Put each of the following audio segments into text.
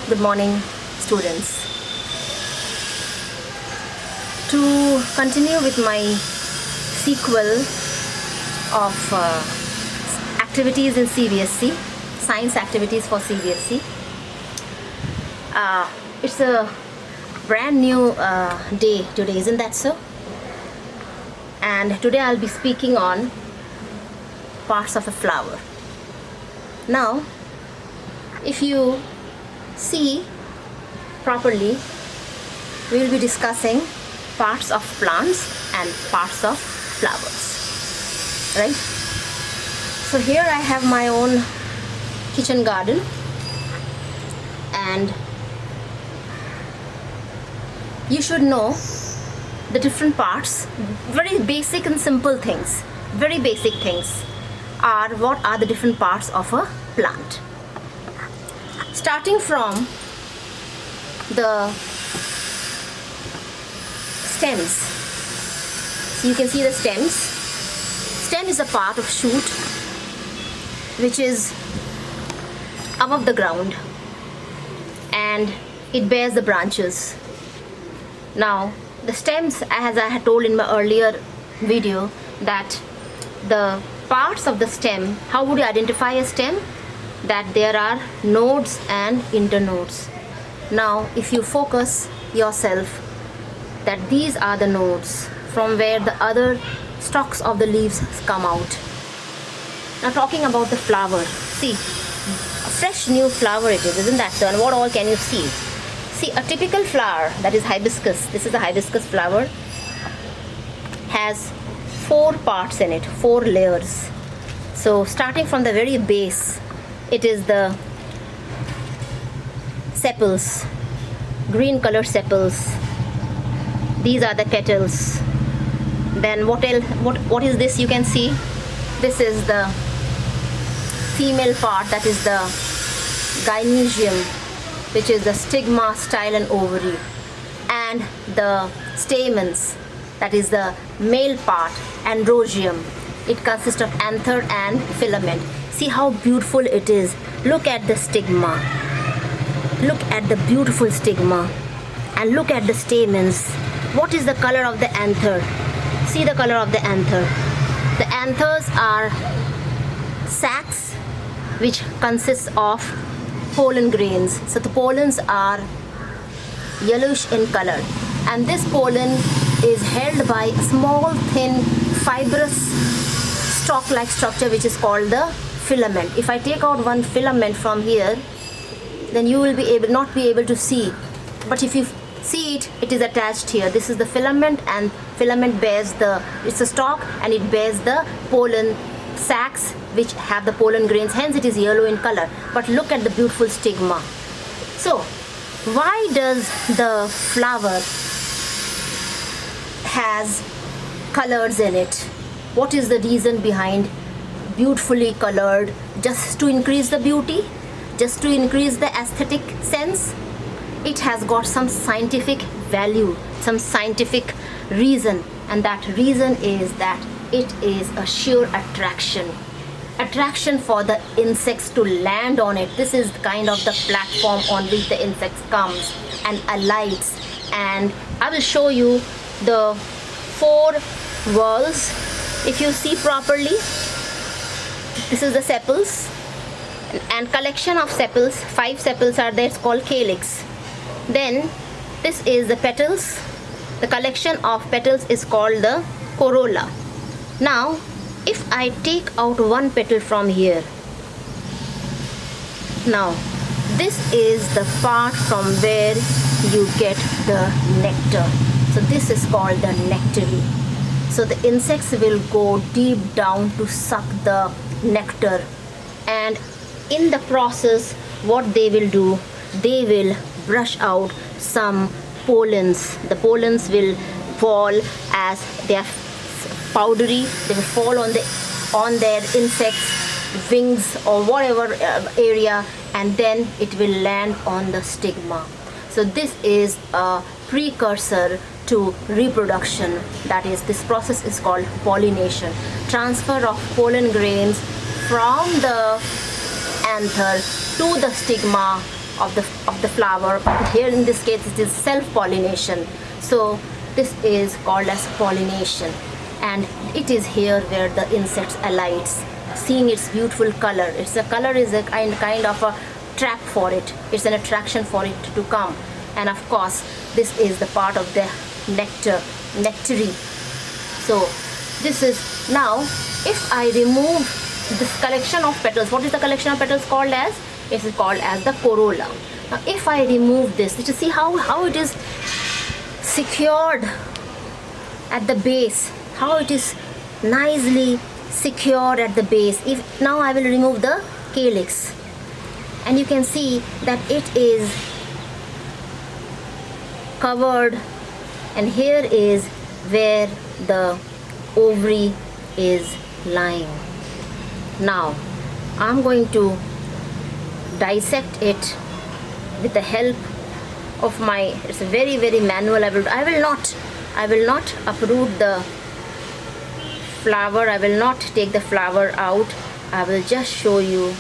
Good morning, students. To continue with my sequel of activities in CBSE, science activities for CBSE. It's a brand new day today, isn't that so? And today I'll be speaking on parts of a flower. Now, if you see properly, we will be discussing parts of plants and parts of flowers, right? So here I have my own kitchen garden, and you should know the different parts. Very basic and simple things, very basic things are what are the different parts of a plant. Starting from the stems. So you can see the stems. Stem is a part of shoot which is above the ground and it bears the branches. Now the stems, as I had told in my earlier video, that the parts of the stem, how would you identify a stem? That there are nodes and internodes. Now if you focus yourself that these are the nodes from where the other stalks of the leaves come out. Now talking about the flower, see, a fresh new flower it is, isn't that so? And what all can you see? See, a typical flower, that is hibiscus, this is a hibiscus flower, has 4 parts in it, 4 layers. So starting from the very base, it is the sepals, green color sepals. These are the petals. Then what else? What is this? You can see this is the female part, that is the gynecium, which is the stigma, style and ovary, and the stamens, that is the male part, androecium. It consists of anther and filament. See how beautiful it is. Look at the stigma. Look at the beautiful stigma. And look at the stamens. What is the color of the anther? See the color of the anther. The anthers are sacs which consists of pollen grains. So the pollens are yellowish in color. And this pollen is held by a small, thin, fibrous stalk-like structure which is called the filament. If I take out one filament from here, then you will not be able to see. But if you see it, it is attached here. This is the filament, and filament bears it's a stalk and it bears the pollen sacs which have the pollen grains, hence it is yellow in color. But look at the beautiful stigma. So why does the flower has colors in it? What is the reason behind beautifully colored? Just to increase the beauty? Just to increase the aesthetic sense? It has got some scientific value, some scientific reason, and that reason is that it is a sheer attraction for the insects to land on it. This is kind of the platform on which the insects comes and alights. And I will show you the 4 whorls. If you see properly, this is the sepals, and collection of sepals, 5 sepals are there, it's called calyx. Then this is the petals. The collection of petals is called the corolla. Now if I take out one petal from here, now this is the part from where you get the nectar. So this is called the nectary. So the insects will go deep down to suck the nectar, and in the process what they will do, they will brush out some pollens. The pollens will fall as they are powdery. They will fall on their insects' wings or whatever area, and then it will land on the stigma. So this is a precursor to reproduction. That is, this process is called pollination. Transfer of pollen grains from the anther to the stigma of the flower. Here in this case it is self-pollination. So this is called as pollination, and it is here where the insects alights, seeing its beautiful color. Its a color is a kind of a trap for it. It's an attraction for it to come. And of course this is the part of the nectary. So this is, now if I remove this collection of petals, what is the collection of petals called as? It is called as the corolla. Now if I remove this, you see how it is secured at the base, how it is nicely secured at the base. If now I will remove the calyx, and you can see that it is covered, and here is where the ovary is lying. Now I'm going to dissect it with the help of my, it's a very manual. I will not uproot the flower. I will not take the flower out. I will just show you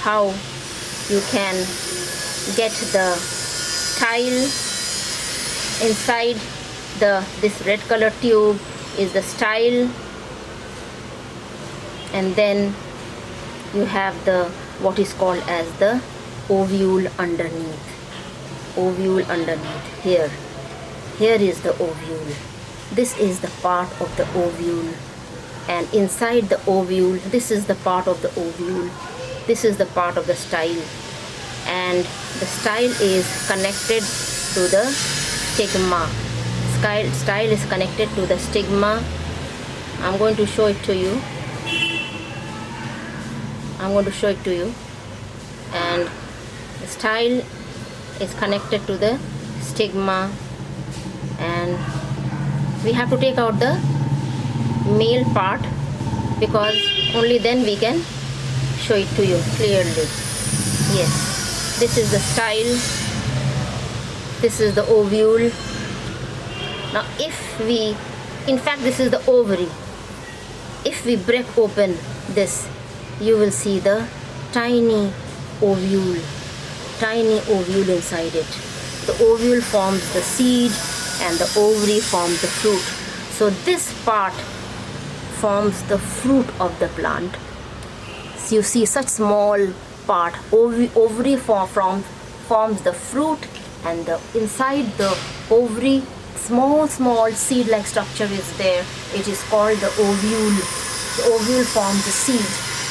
how you can get the style inside this red color tube is the style, and then you have the what is called as the ovule underneath. Here is the ovule. This is the part of the ovule, and inside the ovule, this is the part of the ovule. This is the part of the style, and the style is connected to the stigma. Style is connected to the stigma. I'm going to show it to you. And the style is connected to the stigma, and we have to take out the male part, because only then we can show it to you clearly. Yes, this is the style, this is the ovule. Now in fact this is the ovary. If we break open this, you will see the tiny ovule inside it. The ovule forms the seed and the ovary forms the fruit. So this part forms the fruit of the plant. So you see such small part. Ovary forms the fruit, and inside the ovary small seed-like structure is there. It is called the ovule. The ovule forms the seed,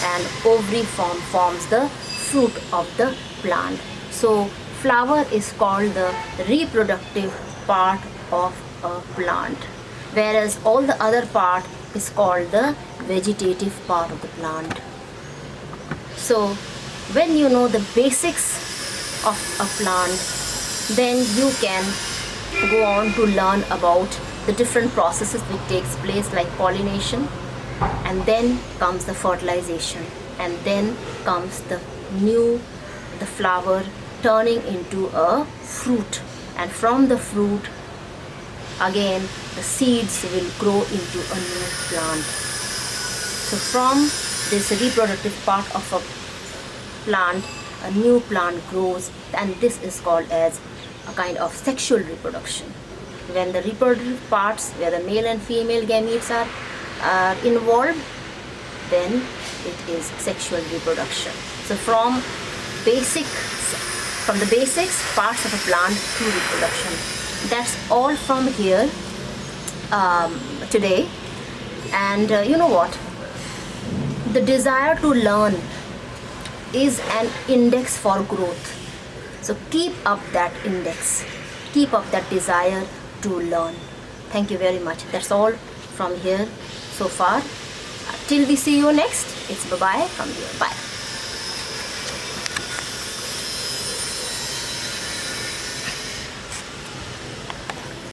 and ovary forms the fruit of the plant. So flower is called the reproductive part of a plant, whereas all the other part is called the vegetative part of the plant. So when you know the basics of a plant, then you can go on to learn about the different processes which takes place, like pollination, and then comes the fertilization, and then comes the flower turning into a fruit, and from the fruit again the seeds will grow into a new plant. So from this reproductive part of a plant, a new plant grows, and this is called as a kind of sexual reproduction. When the reproductive parts, where the male and female gametes are involved, then it is sexual reproduction. So from the basics parts of a plant to reproduction. That's all from here today. And you know what? The desire to learn is an index for growth. So keep up that index. Keep up that desire to learn. Thank you very much. That's all from here so far. Till we see you next, it's bye-bye from here. Bye.